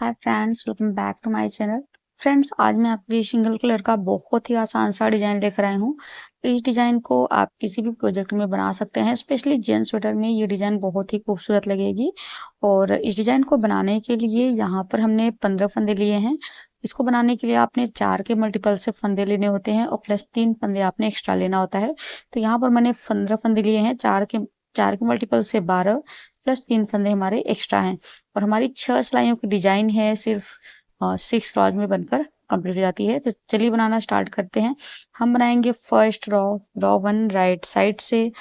Hi friends, welcome back to my channel. Friends, आज मैं आपके लिए सिंगल कलर का बहुत ही आसान सा डिजाइन लेकर आई हूँ। इस डिजाइन को आप किसी भी प्रोजेक्ट में बना सकते हैं, स्पेशली जेंट्स स्वेटर में ये डिजाइन बहुत ही खूबसूरत लगेगी। और इस डिजाइन को बनाने के लिए यहाँ पर हमने 15 फंदे लिए हैं। इसको बनाने के लिए आपने 4 के मल्टीपल से फंदे लेने होते हैं और प्लस 3 फंदे आपने एक्स्ट्रा लेना होता है। तो यहाँ पर मैंने 15 फंदे लिए हैं, 4 के मल्टीपल से 12 प्लस 3 फंदे हमारे एक्स्ट्रा हैं। और हमारी 6 सिलाइयों की डिजाइन है सिर्फ 6 रॉज में बनकर कंप्लीट हो जाती है। तो चलिए बनाना स्टार्ट करते हैं। हम बनाएंगे फर्स्ट रॉ 1 राइट साइड से।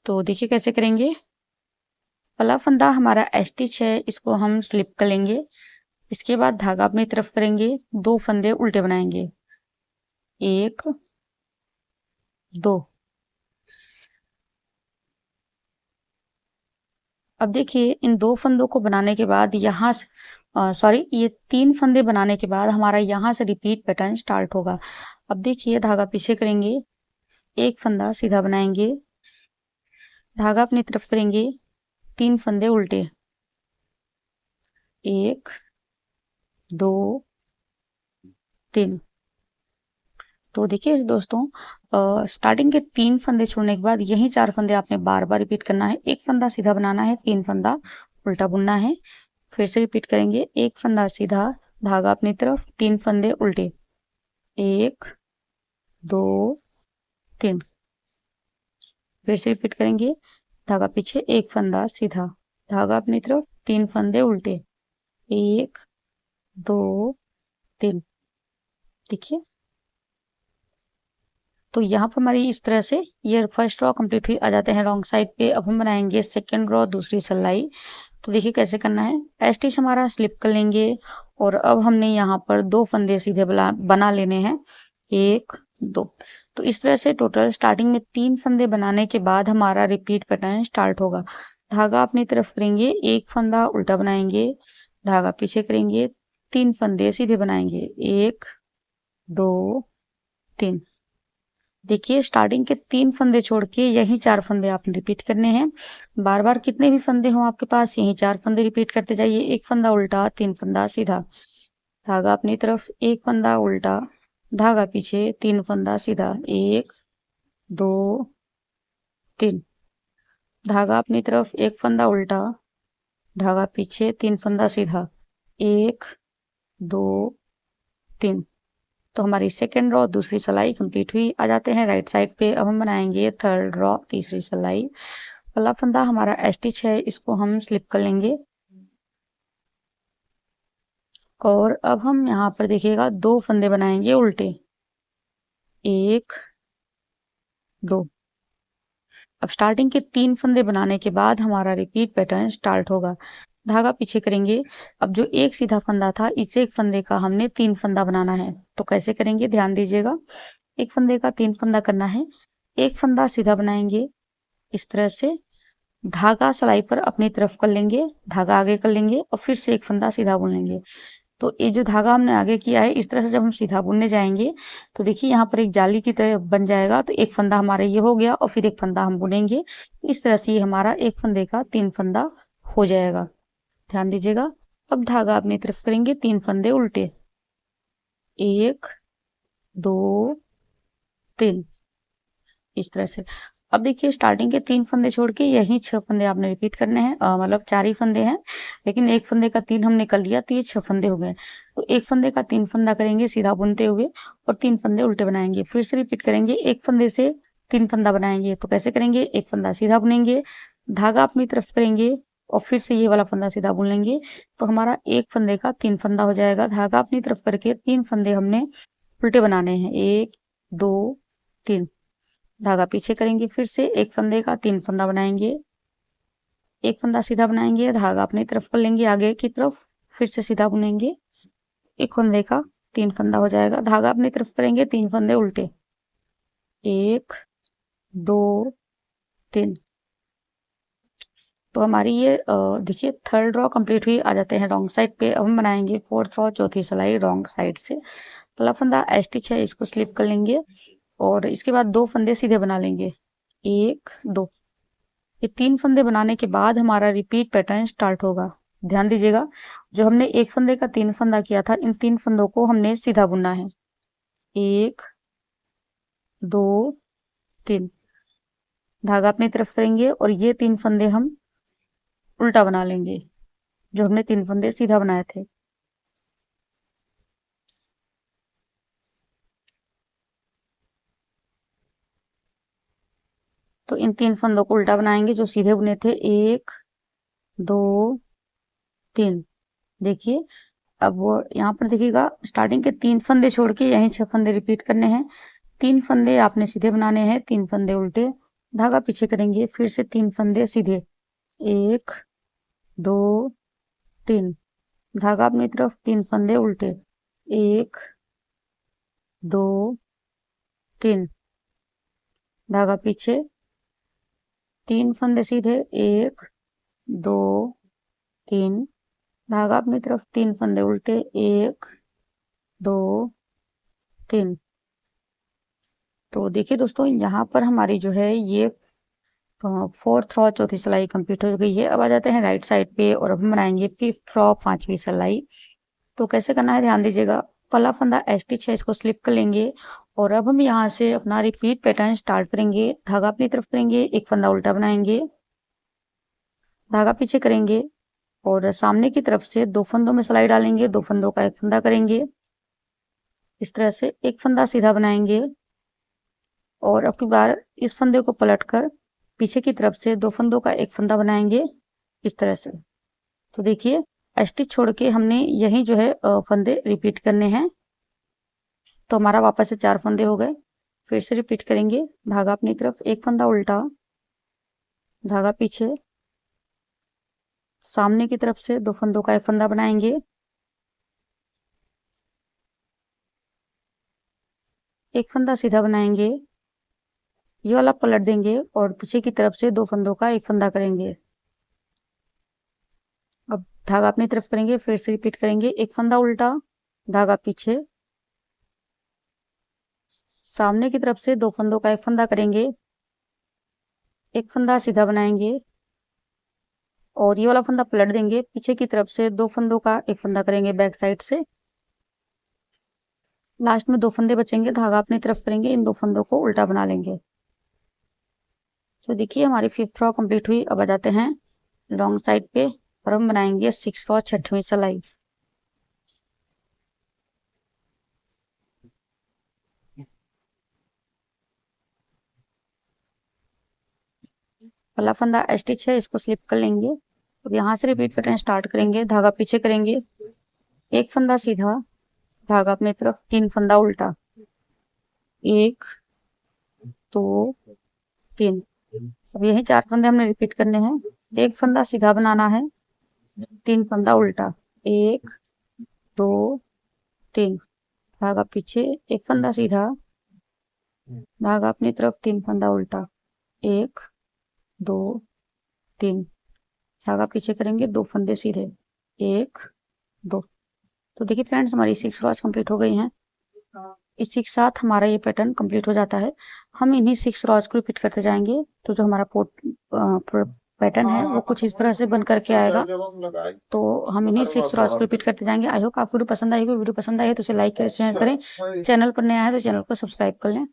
तो देखिए कैसे करेंगे। पहला फंदा हमारा स्टिच है, इसको हम स्लिप कर लेंगे। इसके बाद धागा अपनी तरफ करेंगे, 2 फंदे उल्टे बनाएंगे, 1 2। अब देखिए इन 2 फंदों को बनाने के बाद यहाँ सॉरी ये 3 फंदे बनाने के बाद हमारा यहाँ से रिपीट पैटर्न स्टार्ट होगा। अब देखिए धागा पीछे करेंगे, 1 फंदा सीधा बनाएंगे, धागा अपनी तरफ करेंगे, 3 फंदे उल्टे, 1 2 3। तो देखिए दोस्तों, स्टार्टिंग के 3 फंदे छोड़ने के बाद यही 4 फंदे आपने बार बार रिपीट करना है। 1 फंदा सीधा बनाना है, 3 फंदा उल्टा बुनना है। फिर से रिपीट करेंगे, 1 फंदा सीधा, धागा अपनी तरफ, 3 फंदे उल्टे, 1 2 3। फिर से रिपीट करेंगे, धागा पीछे, 1 फंदा सीधा, धागा अपनी तरफ, 3 फंदे उल्टे, 1 2 3। देखिए, तो यहाँ पर हमारी इस तरह से ये फर्स्ट रॉ कंप्लीट हुई आ जाते हैं रॉन्ग साइड पे। अब हम बनाएंगे सेकेंड रॉ, दूसरी सिलाई। तो देखिए कैसे करना है। स्टिच हमारा स्लिप कर लेंगे और अब हमने यहाँ पर 2 फंदे सीधे बना लेने हैं, 1 2। तो इस तरह से टोटल स्टार्टिंग में 3 फंदे बनाने के बाद हमारा रिपीट पैटर्न स्टार्ट होगा। धागा अपनी तरफ करेंगे, 1 फंदा उल्टा बनाएंगे, धागा पीछे करेंगे, 3 फंदे सीधे बनाएंगे, 1 2 3। देखिए स्टार्टिंग के 3 फंदे छोड़ के यही 4 फंदे आपने रिपीट करने हैं। बार बार कितने भी फंदे हों आपके पास, यही 4 फंदे रिपीट करते जाइए। 1 फंदा उल्टा, 3 फंदा सीधा, धागा अपनी तरफ, 1 फंदा उल्टा, धागा पीछे, 3 फंदा सीधा, 1 2 3। धागा अपनी तरफ, 1 फंदा उल्टा, धागा पीछे, 3 फंदा सीधा, 1 2 3। तो हमारी सेकेंड रॉ, दूसरी सिलाई कंप्लीट हुई आ जाते हैं राइट साइड पे। अब हम बनाएंगे थर्ड रॉ, तीसरी सिलाई। पहला फंदा हमारा स्टिच है, इसको हम स्लिप कर लेंगे और अब हम यहाँ पर देखिएगा 2 फंदे बनाएंगे उल्टे, 1 2। अब स्टार्टिंग के 3 फंदे बनाने के बाद हमारा रिपीट पैटर्न स्टार्ट होगा। धागा पीछे करेंगे। अब जो एक सीधा फंदा था, इस एक फंदे का हमने 3 फंदा बनाना है। तो कैसे करेंगे, ध्यान दीजिएगा। एक फंदे का 3 फंदा करना है, 1 फंदा सीधा बनाएंगे इस तरह से, धागा सिलाई पर अपनी तरफ कर लेंगे, धागा आगे कर लेंगे और फिर से 1 फंदा सीधा बुन लेंगे। तो ये जो धागा हमने आगे किया है, इस तरह से जब हम सीधा बुनने जाएंगे तो देखिए यहाँ पर एक जाली की तरह बन जाएगा। तो 1 फंदा हमारा ये हो गया और फिर 1 फंदा हम बुनेंगे। इस तरह से ये हमारा 1 फंदे का 3 फंदा हो जाएगा। ध्यान दीजिएगा। अब धागा अपनी तरफ करेंगे, 3 फंदे उल्टे, 1 2 3, इस तरह से। अब देखिए स्टार्टिंग के 3 फंदे छोड़ के यही 6 फंदे आपने रिपीट करने हैं। मतलब 4 ही फंदे हैं, लेकिन 1 फंदे का 3 हमने कर लिया तो ये 6 फंदे हो गए। तो 1 फंदे का 3 फंदा करेंगे सीधा बुनते हुए और 3 फंदे उल्टे बनाएंगे। फिर से रिपीट करेंगे, 1 फंदे से 3 फंदा बनाएंगे। तो कैसे करेंगे, 1 फंदा सीधा बुनेंगे, धागा अपनी तरफ करेंगे और फिर से ये वाला फंदा सीधा बुन लेंगे। तो हमारा 1 फंदे का 3 फंदा हो जाएगा। धागा अपनी तरफ करके 3 फंदे हमने उल्टे बनाने हैं, 1 2 3। धागा पीछे करेंगे, फिर से 1 फंदे का 3 फंदा बनाएंगे, 1 फंदा सीधा बनाएंगे, धागा अपनी तरफ कर लेंगे आगे की तरफ, फिर से सीधा बुनेंगे, 1 फंदे का 3 फंदा हो जाएगा। धागा अपनी तरफ करेंगे, 3 फंदे उल्टे, 1 2 3। तो हमारी ये देखिए थर्ड रॉ कंप्लीट हुई आ जाते हैं रॉन्ग साइड पे। अब हम बनाएंगे फोर्थ रॉ, चौथी सिलाई रॉन्ग साइड से। पहला फंदा स्टिच है, इसको स्लिप कर लेंगे और इसके बाद 2 फंदे सीधे बना लेंगे, 1 2। ये 3 फंदे बनाने के बाद हमारा रिपीट पैटर्न स्टार्ट होगा। ध्यान दीजिएगा, जो हमने एक फंदे का 3 फंदा किया था, इन 3 फंदों को हमने सीधा बुनना है। 1 2 3 धागा अपनी तरफ करेंगे और ये 3 फंदे हम उल्टा बना लेंगे, जो हमने 3 फंदे सीधा बनाए थे। तो इन 3 फंदों को उल्टा बनाएंगे जो सीधे बुने थे। 1 2 3 देखिए, अब वो यहाँ पर देखिएगा, स्टार्टिंग के 3 फंदे छोड़ के यहीं 6 फंदे रिपीट करने हैं। 3 फंदे आपने सीधे बनाने हैं, 3 फंदे उल्टे, धागा पीछे करेंगे, फिर से 3 फंदे सीधे। 1 2 3 धागा अपनी तरफ, 3 फंदे उल्टे। 1 2 3 धागा पीछे, 3 फंदे सीधे। 1 2 3 धागा अपनी तरफ, 3 फंदे उल्टे। 1 2 3 तो देखिए दोस्तों, यहाँ पर हमारी जो है ये 4th रॉ चौथी सिलाई कंप्लीट हो गई है। अब आ जाते हैं राइट साइड पे और अब हम बनाएंगे 5th रॉ 5वीं सिलाई। तो कैसे करना है ध्यान दीजिएगा, पहला फंदा स्टिच है, इसको स्लिप कर लेंगे और अब हम यहाँ से अपना रिपीट पैटर्न स्टार्ट करेंगे। धागा अपनी तरफ करेंगे, एक फंदा उल्टा बनाएंगे, धागा पीछे करेंगे और सामने की तरफ से 2 फंदों में सिलाई डालेंगे, 2 फंदों का एक फंदा करेंगे। इस तरह से एक फंदा सीधा बनाएंगे और अब की बार इस फंदे को पलटकर पीछे की तरफ से 2 फंदों का एक फंदा बनाएंगे, इस तरह से। तो देखिए, स्टिच छोड़ के हमने यही जो है फंदे रिपीट करने हैं। तो हमारा वापस से 4 फंदे हो गए। फिर से रिपीट करेंगे, धागा अपनी तरफ, एक फंदा उल्टा, धागा पीछे, सामने की तरफ से 2 फंदों का एक फंदा बनाएंगे, एक फंदा सीधा बनाएंगे, ये वाला पलट देंगे और पीछे की तरफ से 2 फंदों का एक फंदा करेंगे। अब धागा अपनी तरफ करेंगे, फिर से रिपीट करेंगे, एक फंदा उल्टा, धागा पीछे, सामने की तरफ से 2 फंदों का एक फंदा करेंगे, एक फंदा सीधा बनाएंगे और ये वाला फंदा पलट देंगे, पीछे की तरफ से 2 फंदों का एक फंदा करेंगे बैक साइड से। लास्ट में 2 फंदे बचेंगे, धागा अपनी तरफ करेंगे, इन 2 फंदों को उल्टा बना लेंगे। तो देखिए, हमारी 5th रॉ कंप्लीट हुई। अब आ जाते हैं लॉन्ग साइड पे और हम बनाएंगे 6th रॉ 6वीं सिलाई। पहला फंदा स्टिच है, इसको स्लिप कर लेंगे। अब यहाँ से रिपीट पैटर्न स्टार्ट करेंगे, धागा पीछे करेंगे, एक फंदा सीधा, धागा अपनी तरफ, 3 फंदा उल्टा, 1 2 3 अब यही 4 फंदे हमने रिपीट करने हैं। एक फंदा सीधा बनाना है, 3 फंदा उल्टा, 1 2 3 धागा पीछे, एक फंदा सीधा, धागा अपनी तरफ, 3 फंदा उल्टा, 1 2 3 धागा पीछे करेंगे, 2 फंदे सीधे, 1 2 तो देखिए फ्रेंड्स, हमारी 6 रॉज कंप्लीट हो गई हैं। इसी के साथ हमारा ये पैटर्न कंप्लीट हो जाता है। हम इन्हीं 6 रॉज को रिपीट करते जाएंगे, तो जो हमारा पैटर्न है वो कुछ इस तरह से बन करके आएगा। तो हम इन्हीं 6 रॉज को रिपीट करते जाएंगे। आई होप आपको वीडियो पसंद आएगी। वीडियो पसंद आए तो इसे लाइक करें, शेयर करें। चैनल पर नया है तो चैनल को सब्सक्राइब कर लें।